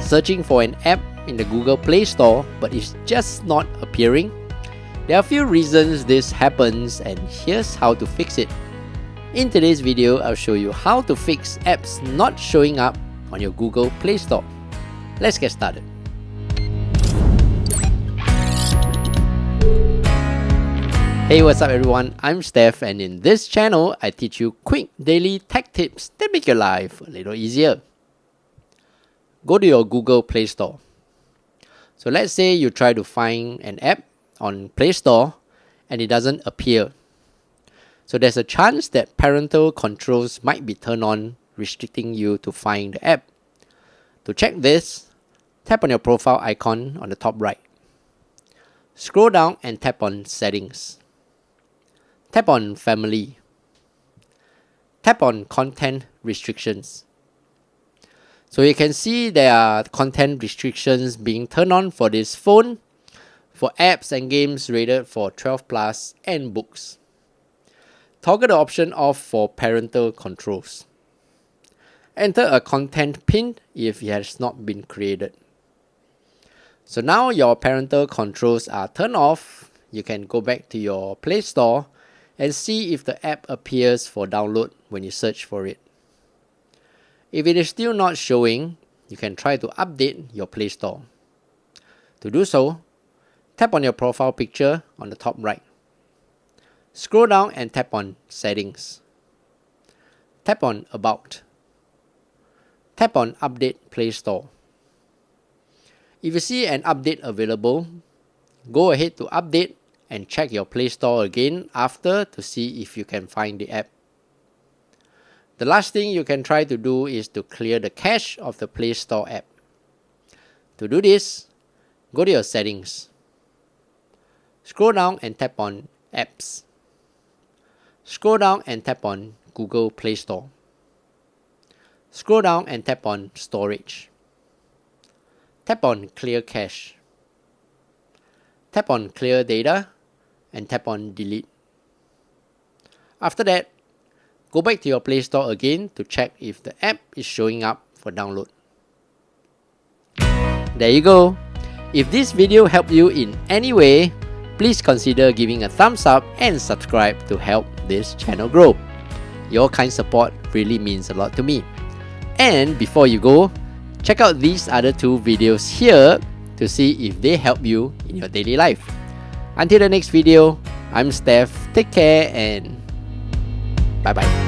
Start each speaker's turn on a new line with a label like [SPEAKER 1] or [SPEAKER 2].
[SPEAKER 1] searching for an app in the Google Play Store but it's just not appearing? There are a few reasons this happens, and here's how to fix it. In today's video, I'll show you how to fix apps not showing up on your Google Play Store. Let's get started. Hey, what's up everyone? I'm Steph, and in this channel, I teach you quick daily tech tips that make your life a little easier. Go to your Google Play Store. So let's say you try to find an app on Play Store and it doesn't appear. So there's a chance that parental controls might be turned on, restricting you to find the app. To check this, tap on your profile icon on the top right. Scroll down and tap on Settings. Tap on Family. Tap on Content Restrictions. So you can see there are content restrictions being turned on for this phone, for apps and games rated for 12+ and books. Toggle the option off for parental controls. Enter a content pin if it has not been created. So now your parental controls are turned off. You can go back to your Play Store and see if the app appears for download when you search for it. If it is still not showing, you can try to update your Play Store. To do so, tap on your profile picture on the top right. Scroll down and tap on Settings. Tap on About. Tap on Update Play Store. If you see an update available, go ahead to update and check your Play Store again after to see if you can find the app. The last thing you can try to do is to clear the cache of the Play Store app. To do this, go to your Settings. Scroll down and tap on Apps. Scroll down and tap on Google Play Store. Scroll down and tap on Storage. Tap on Clear Cache. Tap on Clear Data and tap on Delete. After that, go back to your Play Store again to check if the app is showing up for download. There you go. If this video helped you in any way, please consider giving a thumbs up and subscribe to help this channel grow. Your kind support really means a lot to me. And before you go, check out these other two videos here to see if they help you in your daily life. Until the next video, I'm Steph. Take care and bye bye.